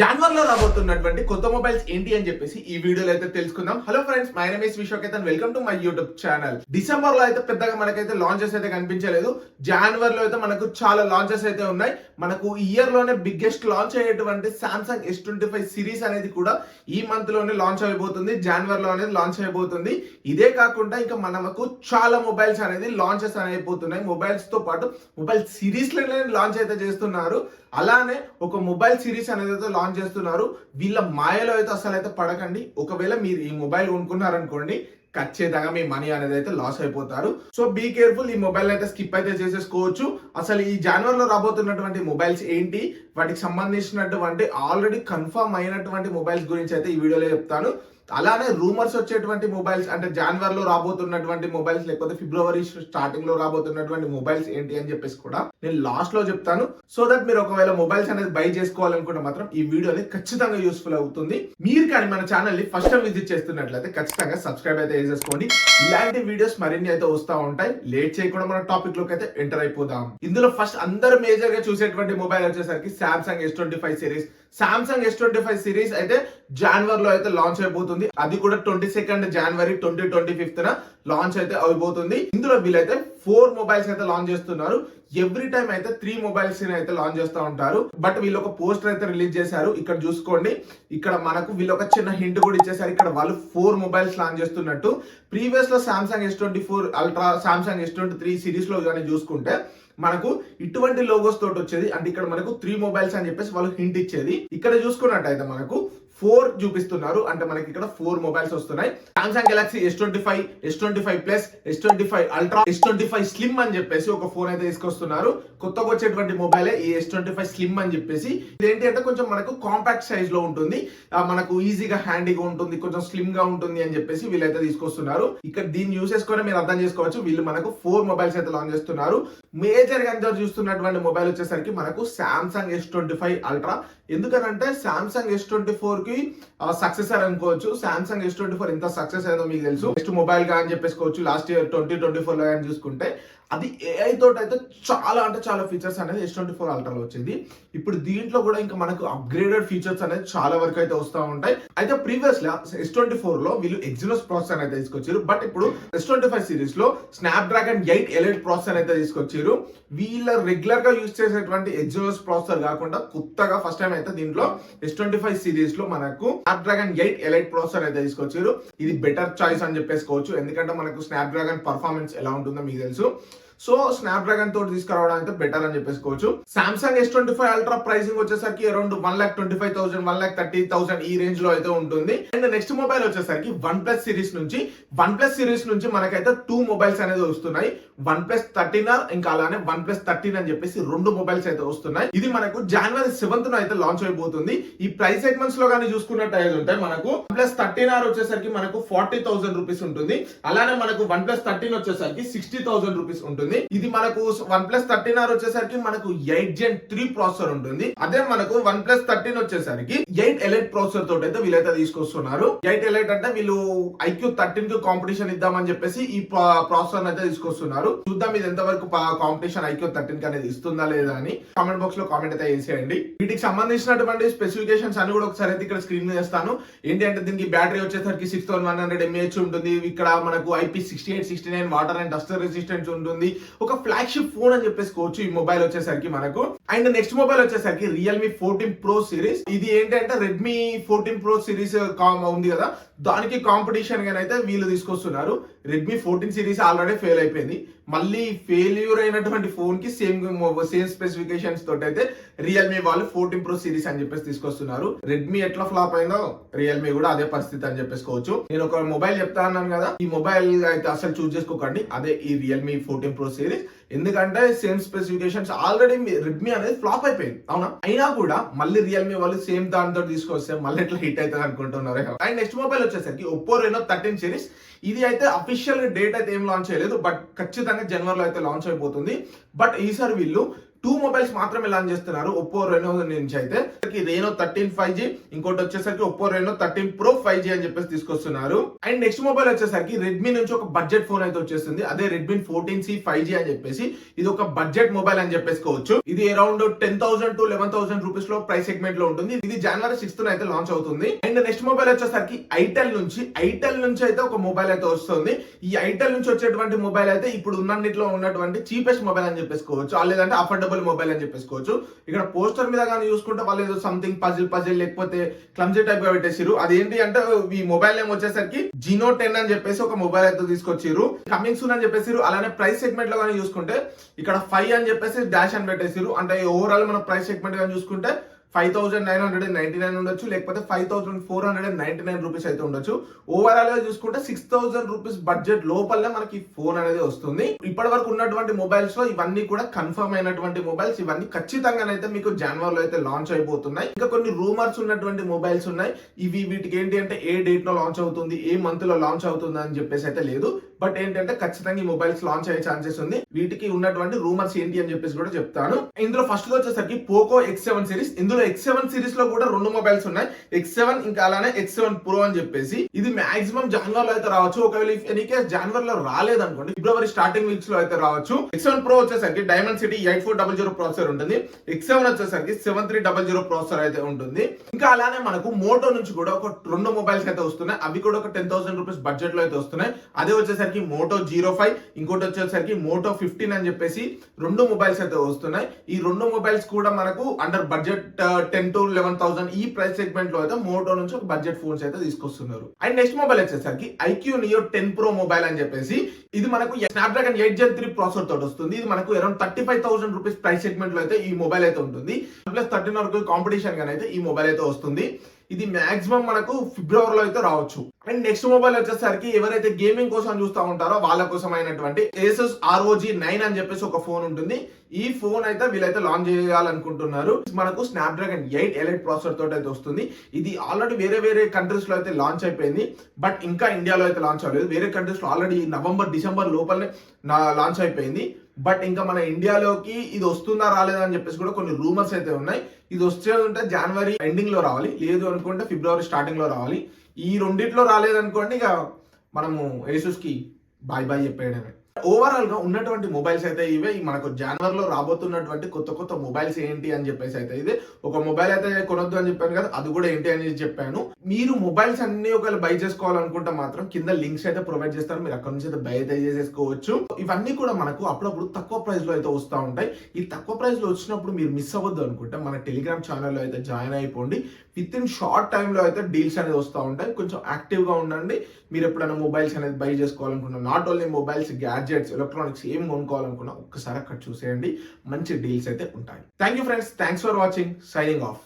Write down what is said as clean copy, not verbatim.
జాన్వర్ లో రాబోతున్నటువంటి కొత్త మొబైల్స్ ఏంటి అని చెప్పేసి ఈ వీడియోలో అయితే తెలుసుకుందాం. Hello friends, my name is Vishwaketh and welcome to my YouTube channel. December లో అయితే పెద్దగా మనకైతే లాంచెస్ అయితే కనిపించలేదు. జాన్వర్ లో అయితే మనకు చాలా లాంచెస్ అయితే ఉన్నాయి. మనకు ఇయర్ లోనే బిగ్గెస్ట్ లాంచ్ అయ్యేటువంటి సామ్సంగ్ S25 సిరీస్ అనేది కూడా ఈ మంత్ లోనే లాంచ్ అయిపోతుంది. జాన్వర్ లో అనేది లాంచ్ అయిపోతుంది. ఇదే కాకుండా ఇంకా మనకు చాలా మొబైల్స్ అనేది లాంచెస్ అయిపోతున్నాయి. మొబైల్స్ తో పాటు మొబైల్ సిరీస్ లోనే లాంచ్ అయితే చేస్తున్నారు. అలానే ఒక మొబైల్ సిరీస్ అనేది అయితే లాంచ్ చేస్తున్నారు. వీళ్ళ మాయలో అయితే అసలు అయితే పడకండి. ఒకవేళ మీరు ఈ మొబైల్ కొనుక్కున్నారనుకోండి, ఖచ్చితంగా మీ మనీ అనేది అయితే లాస్ అయిపోతారు. So be careful. ఈ మొబైల్ అయితే స్కిప్ అయితే చేసేసుకోవచ్చు. అసలు ఈ జనవరి లో రాబోతున్నటువంటి మొబైల్స్ ఏంటి, వాటికి సంబంధించినటువంటి ఆల్రెడీ కన్ఫర్మ్ అయినటువంటి మొబైల్స్ గురించి అయితే ఈ వీడియోలో చెప్తాను. అలానే రూమర్స్ వచ్చేటువంటి మొబైల్స్, అంటే జనవరి లో రాబోతున్నటువంటి మొబైల్స్ లేకపోతే ఫిబ్రవరి స్టార్టింగ్ లో రాబోతున్నటువంటి మొబైల్స్ ఏంటి అని చెప్పేసి కూడా నేను లాస్ట్ లో చెప్తాను. సో దట్ మీరు ఒకవేళ మొబైల్స్ అనేది బై చేసుకోవాలనుకుంటే మాత్రం ఈ వీడియో అనేది ఖచ్చితంగా యూస్ఫుల్ అవుతుంది. మీరు కానీ మన ఛానల్ ని ఫస్ట్ టైం విజిట్ చేస్తున్నట్లయితే ఖచ్చితంగా సబ్స్క్రైబ్ అయితే చేసుకోండి. ఇలాంటి వీడియోస్ మరిన్ని అయితే వస్తూ ఉంటాయి. లేట్ చేయకుండా మన టాపిక్ లోకి అయితే ఎంటర్ అయిపోదాం. ఇందులో ఫస్ట్ అందరు మేజర్ గా చూసేటువంటి మొబైల్ వచ్చేసరికి Samsung S25 series. Samsung S25 series అయితే జనవరి లో అయితే లాంచ్ అయిపోతుంది. అది కూడా 22 జనవరి 2025 లాంచ్ అయితే అయిపోతుంది. ఇందులో వీళ్ళైతే 4 మొబైల్స్ అయితే లాంచ్ చేస్తున్నారు. ఎవ్రీ టైం అయితే 3 మొబైల్స్ అయితే లాంచ్ చేస్తూ ఉంటారు. బట్ వీళ్ళు ఒక పోస్టర్ అయితే రిలీజ్ చేశారు. ఇక్కడ చూసుకోండి, ఇక్కడ మనకు వీళ్ళు ఒక చిన్న హింట్ కూడా ఇచ్చేసారు. ఇక్కడ వాళ్ళు 4 మొబైల్స్ లాంచ్ చేస్తున్నట్టు. ప్రీవియస్ లో Samsung S24 ultra, Samsung S23 series లో కానీ చూసుకుంటే మనకు ఇటువంటి లోగోస్ తోటి వచ్చేది. అంటే ఇక్కడ మనకు 3 మొబైల్స్ అని చెప్పేసి వాళ్ళు హింట్ ఇచ్చేది. ఇక్కడ చూసుకున్నట్టయితే మనకు 4 చూపిస్తున్నారు. అంటే మనకి ఇక్కడ 4 మొబైల్స్ వస్తున్నాయి. Samsung Galaxy S25, S25 plus, S25 ultra, S25 slim అని చెప్పేసి ఒక ఫోన్ అయితే తీసుకొస్తున్నారు. కొత్తగా వచ్చేటువంటి మొబైలే ఈ S25 స్లిమ్ అని చెప్పేసి. ఇదేంటి అంటే కొంచెం మనకు కాంపాక్ట్ సైజ్ లో ఉంటుంది, మనకు ఈజీగా హ్యాండీగా ఉంటుంది, కొంచెం స్లిమ్ గా ఉంటుంది అని చెప్పేసి వీళ్ళైతే తీసుకొస్తున్నారు. ఇక్కడ దీన్ని యూస్ చేసుకొని మీరు అర్థం చేసుకోవచ్చు, వీళ్ళు మనకు 4 మొబైల్స్ అయితే లాంచ్ చేస్తున్నారు. మేజర్ గా అందరూ చూస్తున్నటువంటి మొబైల్ వచ్చేసరికి మనకు సామ్సంగ్ S25 అల్ట్రా. ఎందుకనంటే సామ్సంగ్ S24 కి సక్సెసర్ అనుకోవచ్చు. సామ్సంగ్ S24 ఎంత సక్సెస్ అయిందో మీకు తెలుసు. నెక్స్ట్ మొబైల్ గా అని చెప్పేసుకోవచ్చు. లాస్ట్ ఇయర్ 2024 లో కానీ చూసుకుంటే అది AI తోటి అయితే చాలా అంటే చాలా ఫీచర్స్ అనేది S24 అల్ట్రాలో వచ్చింది. ఇప్పుడు దీంట్లో కూడా ఇంకా మనకు అప్గ్రేడెడ్ ఫీచర్స్ అనేది చాలా వరకు అయితే వస్తూ ఉంటాయి. అయితే ప్రీవియస్ గా S24 లో వీళ్ళు ఎగ్జినోస్ ప్రాసెసర్ అయితే తీసుకొచ్చారు. బట్ ఇప్పుడు S25 సిరీస్ లో స్నాప్డ్రాగన్ 8 ఎలైట్ ప్రాసెసర్ అయితే తీసుకొచ్చారు. వీళ్ళ రెగ్యులర్ గా యూజ్ చేసేటువంటి ఎగ్జినోస్ ప్రాసెసర్ కాకుండా కొత్తగా ఫస్ట్ టైం అయితే దీంట్లో S25 సిరీస్ లో మనకు స్నాప్డ్రాగన్ 8 ఎలైట్ ప్రాసెసర్ అయితే తీసుకొచ్చారు. ఇది బెటర్ చాయిస్ అని చెప్పేసుకోవచ్చు. ఎందుకంటే మనకు స్నాప్డ్రాగన్ పర్ఫార్మెన్స్ ఎలా ఉంటుందో మీకు తెలుసు. సో స్నాప్డ్రాగన్ తోటి తీసుకురావడం అయితే బెటర్ అని చెప్పేసుకోవచ్చు. సామ్సంగ్ S25 అల్ట్రా ప్రైసింగ్ వచ్చేసరికి అరౌండ్ 1,25,000, 1,30,000 ఈ రేంజ్ లో అయితే ఉంటుంది. అండ్ నెక్స్ట్ మొబైల్ వచ్చేసరికి వన్ ప్లస్ సిరీస్ నుంచి మనకైతే 2 మొబైల్స్ అనేది వస్తున్నాయి. OnePlus 13R ఇంకా అలానే OnePlus 13 అని చెప్పేసి 2 మొబైల్స్ అయితే వస్తున్నాయి. ఇది మనకు జనవరి 7th అయితే లాంచ్ అయిపోతుంది. ఈ ప్రైస్ సెగ్మెంట్స్ లో కానీ చూసుకున్నట్టు ఉంటే మనకు OnePlus 13R వచ్చేసరికి మనకు 40,000 రూపీస్ ఉంటుంది. అలానే మనకు OnePlus 13 వచ్చేసరికి 60,000 రూపీస్ ఉంటుంది. ఇది మనకు OnePlus 13R వచ్చేసరికి మనకు 8 Gen 3 ప్రాసెసర్ ఉంటుంది. అదే మనకు OnePlus 13 వచ్చేసరికి 8 ఎలైట్ ప్రాసెసర్ తోటి అయితే వీళ్ళైతే తీసుకొస్తున్నారు. 8 ఎలైట్ అంటే వీళ్ళు IQ 13 కి కాంపిటీషన్ ఇద్దామని చెప్పేసి ఈ ప్రాసెసర్ అయితే తీసుకొస్తున్నారు. చూద్దాం ఇది ఎంతవరకు కాంపిటీషన్ IQ 13 కి అనేది ఇస్తుందా లేదా అని కామెంట్ బాక్స్ లో కామెంట్ అయితే చేసేయండి. వీటికి సంబంధించినటువంటి స్పెసిఫికేషన్స్ అని కూడా ఒకసారి అయితే ఇక్కడ స్క్రీన్ మీద చేస్తాను. ఏంటి అంటే దీనికి బ్యాటరీ వచ్చేసరికి 6100 mAh ఉంటుంది. ఇక్కడ మనకు IP68, 69 water and dust resistance ఉంటుంది. ఒక ఫ్లాగ్షిప్ ఫోన్ అని చెప్పేసుకోవచ్చు ఈ మొబైల్ వచ్చేసరికి మనకు. అండ్ నెక్స్ట్ మొబైల్ వచ్చేసరికి Realme 14 Pro సిరీస్. ఇది ఏంటంటే Redmi 14 Pro సిరీస్ ఉంది కదా, దానికి కాంపిటీషన్ గానైతే వీళ్ళు తీసుకొస్తున్నారు. Redmi 14 సిరీస్ ఆల్రెడీ ఫెయిల్ అయిపోయింది. మళ్ళీ ఫెయిల్యూర్ అయినటువంటి ఫోన్ కి సేమ్ స్పెసిఫికేషన్స్ తోటి అయితే Realme వాళ్ళు 14 Pro సిరీస్ అని చెప్పేసి తీసుకొస్తున్నారు. Redmi ఎట్లా ఫ్లాప్ అయిందో Realme కూడా అదే పరిస్థితి అని చెప్పేసుకోవచ్చు. నేను ఒక మొబైల్ చెప్తా అన్నాను కదా, ఈ మొబైల్ అయితే అసలు చూస్ చేసుకోకండి. అదే ఈ Realme 14 Pro సిరీస్. ఎందుకంటే సేమ్ స్పెసిఫికేషన్స్ ఆల్రెడీ Redmi అనేది ఫ్లాప్ అయిపోయింది, అవునా? అయినా కూడా మళ్ళీ Realme వాళ్ళు సేమ్ దానితో తీసుకొస్తే మళ్ళీ ఎట్లా హిట్ అవుతుంది అనుకుంటున్నారు. అండ్ నెక్స్ట్ మొబైల్ వచ్చేసరికి Oppo Reno 13 సిరీస్. ఇది అయితే అఫీషియల్ డేట్ అయితే ఏం లాంచ్ చేయలేదు, బట్ ఖచ్చితంగా జనవరిలో అయితే లాంచ్ అయిపోతుంది. బట్ ఈసారి వీళ్ళు 2 మొబైల్స్ మాత్రమే లాంచ్ చేస్తున్నారు ఒప్పో రెనో నుంచి అయితే రెనో 13 5G, ఇంకోటి వచ్చేసరికి ఒప్పో రెనో 13 ప్రో 5G అని చెప్పేసి తీసుకొస్తున్నారు. అండ్ నెక్స్ట్ మొబైల్ వచ్చేసరికి రెడ్మీ నుంచి ఒక బడ్జెట్ ఫోన్ అయితే వచ్చేస్తుంది. అదే రెడ్మీ 14C 5G అని చెప్పేసి ఇది ఒక బడ్జెట్ మొబైల్ అని చెప్పేసుకోవచ్చు. ఇది అరౌండ్ 10,000 to 11,000 రూపీస్ లో ప్రైస్ సెగ్మెంట్ లో ఉంటుంది. ఇది జనవరి 6th అయితే లాంచ్ అవుతుంది. అండ్ నెక్స్ట్ మొబైల్ వచ్చేసరికి ఐటెల్ నుంచి అయితే ఒక మొబైల్ అయితే వస్తుంది. ఈ ఐటెల్ నుంచి వచ్చేటువంటి మొబైల్ అయితే ఇప్పుడు ఉన్నన్నిట్లో ఉన్నటువంటి చీపెస్ట్ మొబైల్ అని చెప్పేసుకోవచ్చు, లేదంటే అఫోర్డబుల్ మొబైల్ అని చెప్పేసుకోవచ్చు. ఇక్కడ పోస్టర్ మీద కానీ చూసుకుంటే వాళ్ళు ఏదో సంథింగ్ పజిల్ లేకపోతే క్లమ్జీ టైప్ గా పెట్టేసారు. అదేంటి అంటే ఈ మొబైల్ నేమ్ వచ్చేసరికి జినో 10 అని చెప్పేసి ఒక మొబైల్ అయితే తీసుకొచ్చారు. కమింగ్ సూన్ అని చెప్పేసి. అలానే ప్రైస్ సెగ్మెంట్ లో కానీ చూసుకుంటే ఇక్కడ 5 అని చెప్పేసి డాష్ అని పెట్టేసారు. అంటే ఓవరాల్ మన ప్రైస్ సెగ్మెంట్ కానీ చూసుకుంటే 5,999 ఉండొచ్చు, లేకపోతే 5,499 రూపీస్ అయితే ఉండొచ్చు. ఓవరాల్ గా చూసుకుంటే 6,000 రూపీస్ బడ్జెట్ లోపలనే మనకి ఫోన్ అనేది వస్తుంది. ఇప్పటి వరకు ఉన్నటువంటి మొబైల్స్ లో ఇవన్నీ కూడా కన్ఫర్మ్ అయినటువంటి మొబైల్స్. ఇవన్నీ ఖచ్చితంగానైతే మీకు జనవరిలో అయితే లాంచ్ అయిపోతున్నాయి. ఇంకా కొన్ని రూమర్స్ ఉన్నటువంటి మొబైల్స్ ఉన్నాయి. వీటికి ఏంటి అంటే ఏ డేట్ లో లాంచ్ అవుతుంది, ఏ మంత్ లో లాంచ్ అవుతుంది అని చెప్పేసి అయితే లేదు. బట్ ఏంటంటే ఖచ్చితంగా ఈ మొబైల్స్ లాంచ్ అయ్యే ఛాన్సెస్ ఉంది. వీటికి ఉన్నటువంటి రూమర్స్ ఏంటి అని చెప్పేసి కూడా చెప్తాను. ఇందులో ఫస్ట్ వచ్చేసరికి పోకో X7 సిరీస్. ఇందులో X7 సిరీస్ లో కూడా 2 మొబైల్స్ ఉన్నాయి, X7 ఇంకా అలానే X7 ప్రో అని చెప్పేసి. ఇది మాక్సిమం జనవరిలో అయితే రావచ్చు. ఒకవేళ ఎనీ కేస్ జనవరిలో రాలేదనుకోండి, ఫిబ్రవరి స్టార్టింగ్ వీక్స్ లో అయితే రావచ్చు. X7 ప్రో వచ్చేసరికి డైమండ్ సిటీ 8400 ప్రాసెసర్ ఉంటుంది. X7 వచ్చేసరికి 7300 ప్రాసెసర్ అయితే ఉంటుంది. ఇంకా అలానే మనకు మోటో నుంచి కూడా ఒక 2 మొబైల్స్ అయితే వస్తున్నాయి. అవి కూడా ఒక 10,000 రూపీస్ బడ్జెట్ లో అయితే వస్తున్నాయి. అదే వచ్చేసరికి మోటో 05, ఇంకోటి వచ్చేసరికి మోటో 15 అని చెప్పేసి 2 మొబైల్స్ అయితే వస్తున్నాయి. ఈ 2 మొబైల్స్ కూడా మనకు అండర్ బడ్జెట్ 10 to 11,000 ఈ ప్రైస్ సెగ్మెంట్ లో అయితే మోటో నుంచి ఒక బడ్జెట్ ఫోన్స్ అయితే తీసుకొస్తున్నారు. అండ్ నెక్స్ట్ మొబైల్ వచ్చేసరికి IQ Neo 10 Pro మొబైల్ అని చెప్పేసి ఇది మనకు స్నాప్డ్రాగన్ 8 Gen 3 ప్రాసెసర్ తోటి వస్తుంది. ఇది మనకు అరౌండ్ 35,000 రూపీస్ ప్రైస్ సెగ్మెంట్ లో అయితే ఈ మొబైల్ అయితే ఉంటుంది. ప్లస్ 13 వరకు కాంపిటీషన్ గానీ అయితే ఈ మొబైల్ అయితే వస్తుంది. ఇది మాక్సిమం మనకు ఫిబ్రవరిలో అయితే రావచ్చు. అండ్ నెక్స్ట్ మొబైల్ వచ్చేసరికి ఎవరైతే గేమింగ్ కోసం చూస్తూ ఉంటారో వాళ్ళ కోసం అయినటువంటి Asus ROG 9 అని చెప్పేసి ఒక ఫోన్ ఉంటుంది. ఈ ఫోన్ అయితే వీళ్ళైతే లాంచ్ చేయాలనుకుంటున్నారు. మనకు స్నాప్డ్రాగన్ 8 ఎలైట్ ప్రాసెసర్ తోటి అయితే వస్తుంది. ఇది ఆల్రెడీ వేరే కంట్రీస్ లో అయితే లాంచ్ అయిపోయింది. బట్ ఇంకా ఇండియాలో అయితే లాంచ్ అవ్వలేదు. వేరే కంట్రీస్ లో ఆల్రెడీ నవంబర్ డిసెంబర్ లోపలనే లాంచ్ అయిపోయింది. బట్ ఇంకా మన ఇండియాలోకి ఇది వస్తుందా రాలేదా అని చెప్పేసి కూడా కొన్ని రూమర్స్ అయితే ఉన్నాయి. ఇది వచ్చే ఉంటే జనవరి ఎండింగ్ లో రావాలి, లేదు అనుకుంటే ఫిబ్రవరి స్టార్టింగ్ లో రావాలి. ఈ రెండిట్లో రాలేదనుకోండి ఇక మనము Asus కి బాయ్ చెప్పేయడమే. ఓవరాల్ గా ఉన్నటువంటి మొబైల్స్ అయితే ఇవే. మనకు జనవరిలో రాబోతున్నటువంటి కొత్త మొబైల్స్ ఏంటి అని చెప్పేసి అయితే ఇదే. ఒక మొబైల్ అయితే కొనొద్దు అని చెప్పాను కదా, అది కూడా ఏంటి అని చెప్పాను. మీరు మొబైల్స్ అన్ని ఒకవేళ బై చేసుకోవాలనుకుంటే మాత్రం కింద లింక్స్ అయితే ప్రొవైడ్ చేస్తారు. మీరు అక్కడ నుంచి అయితే బై అయితే చేసేసుకోవచ్చు. ఇవన్నీ కూడా మనకు అప్పుడప్పుడు తక్కువ ప్రైస్ లో అయితే వస్తూ ఉంటాయి. ఈ తక్కువ ప్రైస్ లో వచ్చినప్పుడు మీరు మిస్ అవ్వద్దు అనుకుంటే మన టెలిగ్రామ్ ఛానల్లో అయితే జాయిన్ అయిపోండి. విత్ ఇన్ షార్ట్ టైంలో అయితే డీల్స్ అనేది వస్తూ ఉంటాయి. కొంచెం యాక్టివ్ గా ఉండండి. మీరు ఎప్పుడైనా మొబైల్స్ అనేది బై చేసుకోవాలనుకున్నా, not only mobiles, gadgets, electronics ఏం కొనుక్కోవాలనుకున్నా ఒక్కసారి అక్కడ చూసేయండి. మంచి డీల్స్ అయితే ఉంటాయి. Thank you friends, thanks for watching. Signing of.